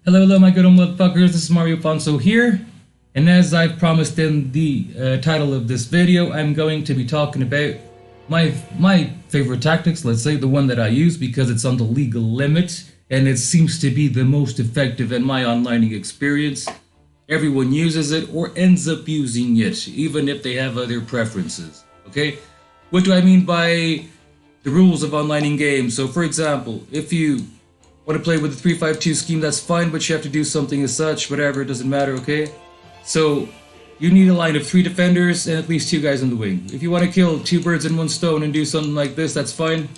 Hello, hello, my good old motherfuckers. This is Mario Fonso here, and as I've promised in the title of this video, I'm going to be talking about my favorite tactics. Let's say the one that I use because it's on the legal limit, and it seems to be the most effective in my onlining experience. Everyone uses it or ends up using it, even if they have other preferences. Okay, what do I mean by the rules of onlining games? So, for example, if you want to play with the 3-5-2 scheme, that's fine, but you have to do something as such, whatever, it doesn't matter, okay? So, you need a line of 3 defenders and at least 2 guys on the wing. If you want to kill 2 birds in 1 stone and do something like this, that's fine.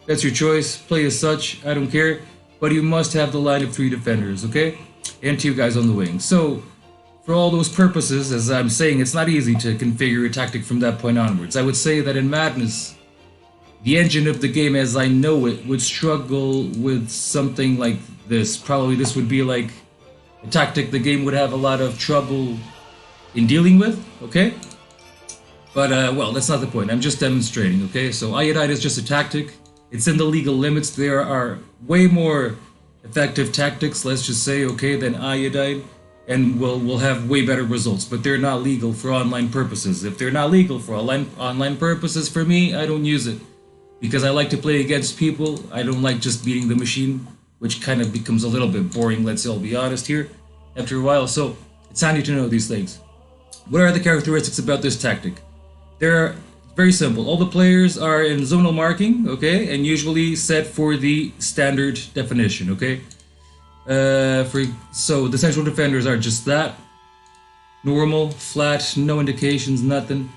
That's your choice. Play as such, I don't care. But you must have the line of 3 defenders, okay? And 2 guys on the wing. So, for all those purposes, as I'm saying, it's not easy to configure a tactic from that point onwards. I would say that in Madness, the engine of the game as I know it would struggle with something like this. Probably this would be like a tactic the game would have a lot of trouble in dealing with, okay? But, well, that's not the point. I'm just demonstrating, okay? So Iodine is just a tactic. It's in the legal limits. There are way more effective tactics, let's just say, okay, than Iodine, and we'll have way better results, but they're not legal for online purposes. If they're not legal for online purposes, for me, I don't use it. Because I like to play against people, I don't like just beating the machine, which kind of becomes a little bit boring, let's all be honest here, after a while, so it's handy to know these things. What are the characteristics about this tactic? They're very simple. All the players are in zonal marking, okay, and usually set for the standard definition, okay? So the central defenders are just that, normal, flat, no indications, nothing.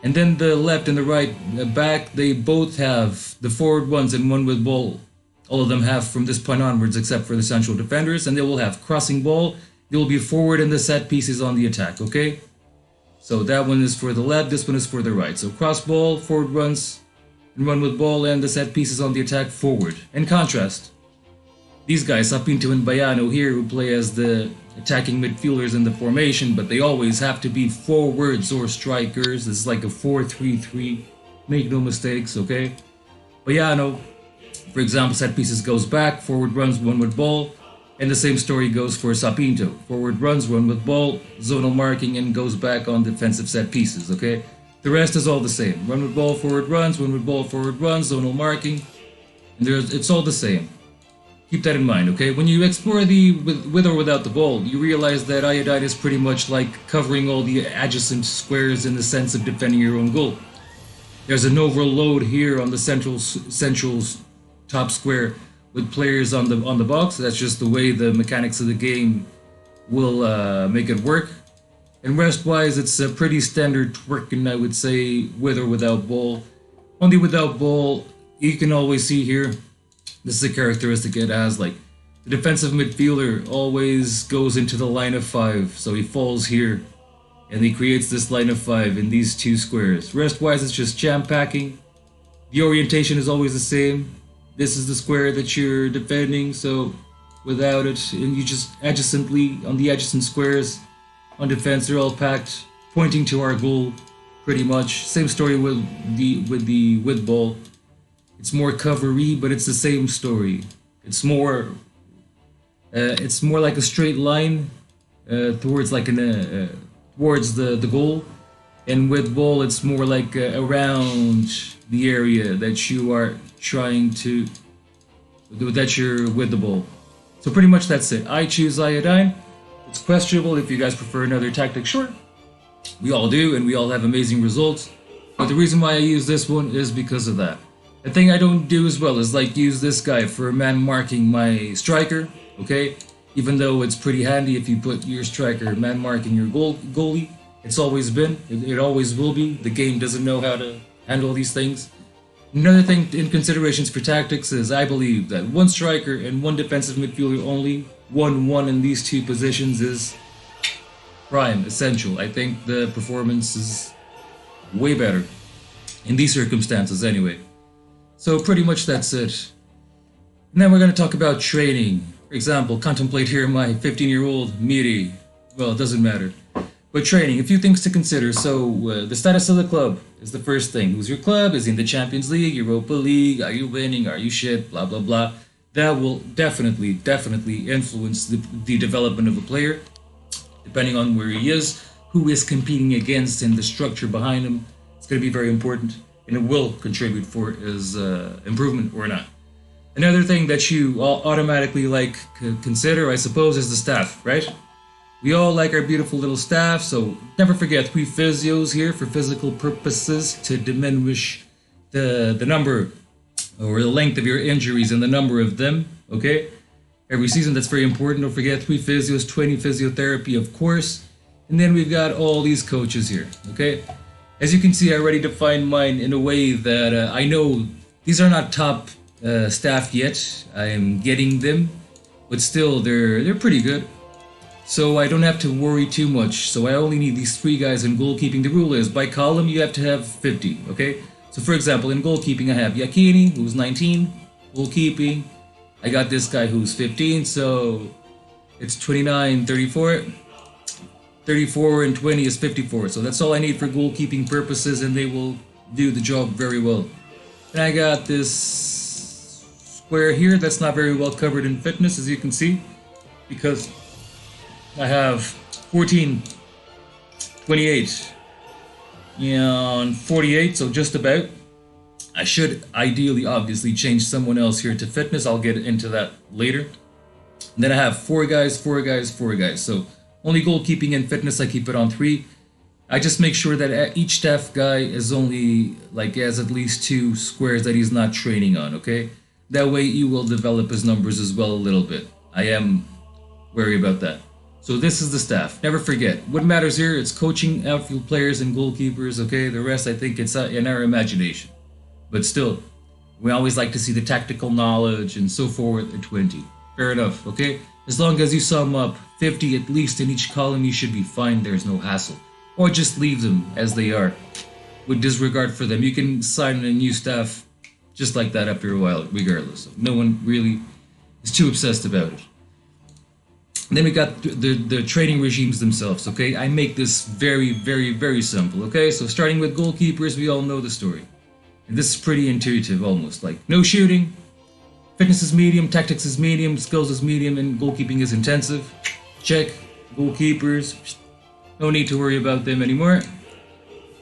And then the left and the right back, they both have the forward ones and one with ball. All of them have from this point onwards except for the central defenders, and they will have crossing ball. They will be forward and the set pieces on the attack, okay? So that one is for the left, this one is for the right. So cross ball, forward runs, and run with ball, and the set pieces on the attack forward. In contrast, these guys, Sapinto and Bayano here, who play as the attacking midfielders in the formation, but they always have to be forwards or strikers. This is like a 4-3-3. Make no mistakes, okay? Bayano, for example, set pieces goes back, forward runs, one with ball, and the same story goes for Sapinto. Forward runs, one with ball, zonal marking, and goes back on defensive set pieces, okay? The rest is all the same. Run with ball, forward runs, one with ball, forward runs, zonal marking, and it's all the same. Keep that in mind, okay? When you explore the with or without the ball, you realize that Iodine is pretty much like covering all the adjacent squares in the sense of defending your own goal. There's an overload here on the central top square with players on the box. That's just the way the mechanics of the game will make it work. And rest-wise, it's a pretty standard twerking, I would say, with or without ball. Only without ball, you can always see here. This is a characteristic it has, like, the defensive midfielder always goes into the line of 5, so he falls here, and he creates this line of 5 in these 2 squares. Rest-wise, it's just jam-packing. The orientation is always the same. This is the square that you're defending, so without it, and you just adjacently, on the adjacent squares, on defense, they're all packed, pointing to our goal, pretty much. Same story with ball. It's more covery, but it's the same story. It's more like a straight line towards like towards the goal, and with ball, it's more like around the area that you are trying to that you're with the ball. So pretty much that's it. I choose Iodine. It's questionable if you guys prefer another tactic. Sure, we all do, and we all have amazing results. But the reason why I use this one is because of that. The thing I don't do as well is like use this guy for man marking my striker, okay? Even though it's pretty handy if you put your striker man marking your goalie. It's always been, it always will be. The game doesn't know how to handle these things. Another thing in considerations for tactics is I believe that one striker and one defensive midfielder only, 1-1 in these 2 positions is prime, essential. I think the performance is way better in these circumstances anyway. So pretty much that's it. And then we're going to talk about training. For example, contemplate here my 15-year-old Miri. Well, it doesn't matter. But training, a few things to consider. So the status of the club is the first thing. Who's your club? Is he in the Champions League, Europa League? Are you winning? Are you shit? Blah, blah, blah. That will definitely influence the development of a player, depending on where he is, who is competing against, and the structure behind him. It's going to be very important, and it will contribute for his improvement or not. Another thing that you automatically like consider, I suppose, is the staff, right? We all like our beautiful little staff, so never forget 3 physios here for physical purposes to diminish the number or the length of your injuries and the number of them, okay? Every season, that's very important. Don't forget 3 physios, 20 physiotherapy, of course. And then we've got all these coaches here, okay? As you can see, I already defined mine in a way that I know these are not top staff yet. I am getting them, but still, they're pretty good. So I don't have to worry too much. So I only need these 3 guys in goalkeeping. The rule is, by column, you have to have 50, okay? So for example, in goalkeeping, I have Yakini, who's 19, goalkeeping. I got this guy who's 15, so it's 29, 34. 34 and 20 is 54. So that's all I need for goalkeeping purposes, and they will do the job very well. And I got this square here that's not very well covered in fitness, as you can see, because I have 14, 28, and 48, so just about. I should ideally, obviously, change someone else here to fitness. I'll get into that later. And then I have 4 guys, 4 guys, 4 guys. So only goalkeeping and fitness, I keep it on 3. I just make sure that each staff guy is only, has at least 2 squares that he's not training on, okay? That way you will develop his numbers as well a little bit. I am wary about that. So this is the staff. Never forget, what matters here, it's coaching outfield players and goalkeepers, okay? The rest, I think it's in our imagination. But still, we always like to see the tactical knowledge and so forth at 20. Fair enough, okay? As long as you sum up 50 at least in each column, you should be fine. There's no hassle. Or just leave them as they are, with disregard for them. You can sign a new staff just like that after a while, regardless. No one really is too obsessed about it. And then we got the training regimes themselves, okay? I make this very simple, okay? So starting with goalkeepers, we all know the story. And this is pretty intuitive, almost. Like, no shooting, fitness is medium, tactics is medium, skills is medium, and goalkeeping is intensive. Check. Goalkeepers, no need to worry about them anymore.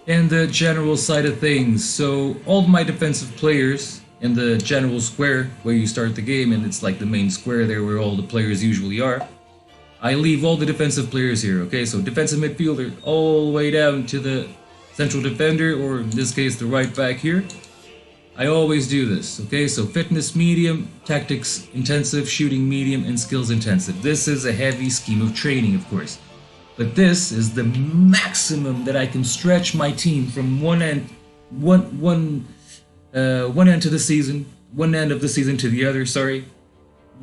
And the general side of things. So all of my defensive players in the general square where you start the game, and it's like the main square there where all the players usually are, I leave all the defensive players here, okay? So defensive midfielder all the way down to the central defender, or in this case the right back here. I always do this, okay? So fitness medium, tactics intensive, shooting medium, and skills intensive. This is a heavy scheme of training, of course. But this is the maximum that I can stretch my team from one end to the season, one end of the season to the other, sorry,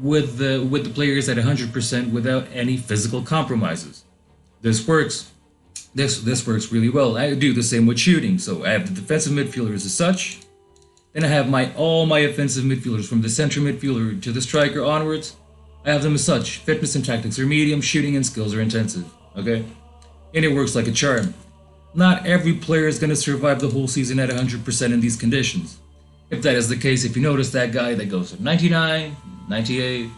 with the players at 100% without any physical compromises. This works. This works really well. I do the same with shooting. So I have the defensive midfielders as such. Then I have all my offensive midfielders from the central midfielder to the striker onwards. I have them as such. Fitness and tactics are medium, shooting and skills are intensive. Okay? And it works like a charm. Not every player is going to survive the whole season at 100% in these conditions. If that is the case, if you notice that guy that goes from 99, 98,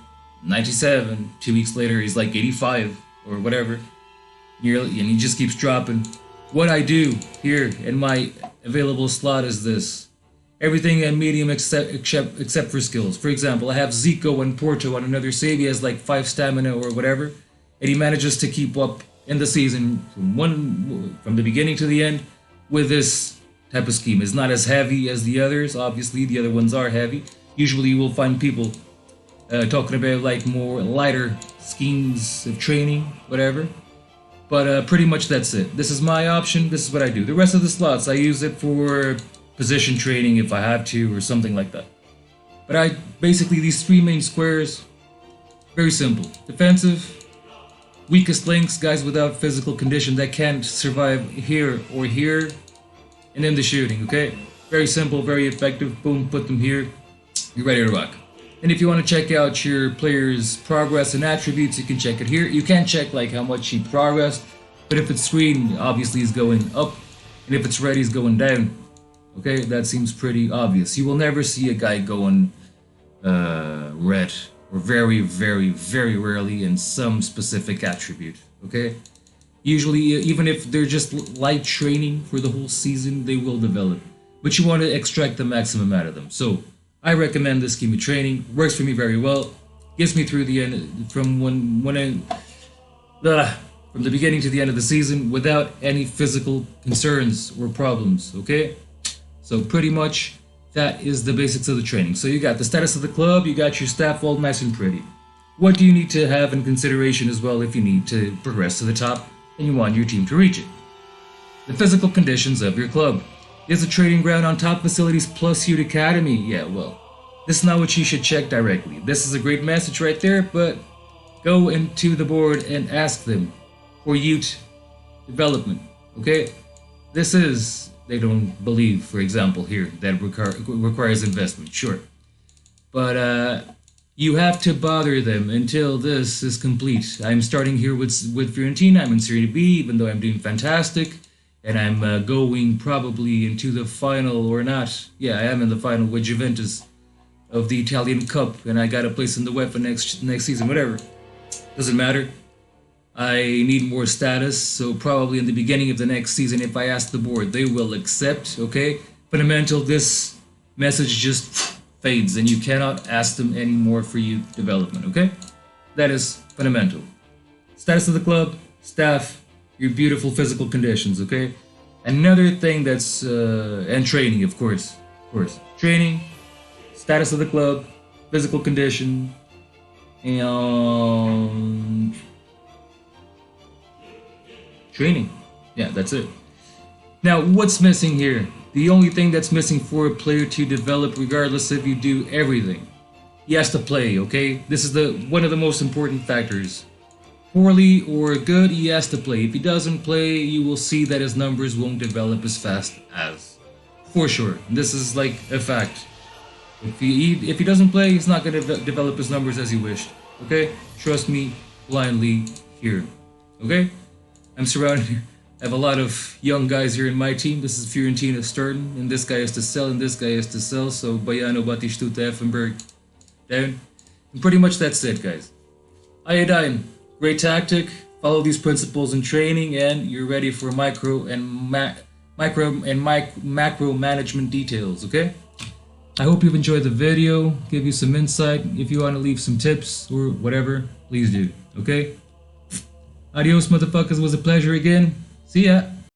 97, 2 weeks later he's like 85 or whatever, and he just keeps dropping. What I do here in my available slot is this. Everything in medium except for skills. For example, I have Zico and Porto on another save. He has like 5 stamina or whatever, and he manages to keep up in the season from the beginning to the end with this type of scheme. It's not as heavy as the others. Obviously, the other ones are heavy. Usually, you will find people talking about like more lighter schemes of training, whatever. But pretty much that's it. This is my option. This is what I do. The rest of the slots, I use it for position training if I have to or something like that. But basically these 3 main squares, very simple. Defensive, weakest links, guys without physical condition that can't survive here or here, and then the shooting, okay? Very simple, very effective. Boom, put them here. You're ready to rock. And if you want to check out your player's progress and attributes, you can check it here. You can check like how much he progressed, but if it's green, obviously he's going up, and if it's red, he's going down. Okay, that seems pretty obvious. You will never see a guy going red, or very, very, very rarely in some specific attribute. Okay? Usually, even if they're just light training for the whole season, they will develop. But you want to extract the maximum out of them. So, I recommend this scheme of training. Works for me very well. Gets me through the end, from the beginning to the end of the season without any physical concerns or problems. Okay? So pretty much that is the basics of the training. So you got the status of the club, you got your staff all nice and pretty. What do you need to have in consideration as well if you need to progress to the top and you want your team to reach it? The physical conditions of your club. Is a training ground on top facilities plus youth academy? Yeah, well, this is not what you should check directly. This is a great message right there, but go into the board and ask them for youth development, okay? They don't believe, for example, here, that requires investment, sure. But you have to bother them until this is complete. I'm starting here with Fiorentina. I'm in Serie B, even though I'm doing fantastic. And I'm going probably into the final or not. Yeah, I am in the final with Juventus of the Italian Cup. And I got a place in the UEFA next season, whatever. Doesn't matter. I need more status, so probably in the beginning of the next season, if I ask the board, they will accept, okay? Fundamental, this message just fades, and you cannot ask them anymore for youth development, okay? That is fundamental. Status of the club, staff, your beautiful physical conditions, okay? Another thing that's, and training, of course. Training, status of the club, physical condition, and training. Yeah, that's it. Now, what's missing here? The only thing that's missing for a player to develop, regardless if you do everything, he has to play, okay? This is one of the most important factors. Poorly or good, he has to play. If he doesn't play, you will see that his numbers won't develop as fast as. For sure. And this is like a fact. If he doesn't play, he's not going to develop his numbers as he wished. Okay? Trust me blindly here. Okay? I'm surrounded. I have a lot of young guys here in my team. This is Fiorentina starting, and this guy is to sell, and this guy is to sell. So Baiano, Batistuta, Effenberg down. And pretty much that's it, guys. Iodine, great tactic. Follow these principles in training, and you're ready for micro and macro management details. Okay. I hope you've enjoyed the video. Give you some insight. If you want to leave some tips or whatever, please do. Okay. Adios, motherfuckers. It was a pleasure again. See ya.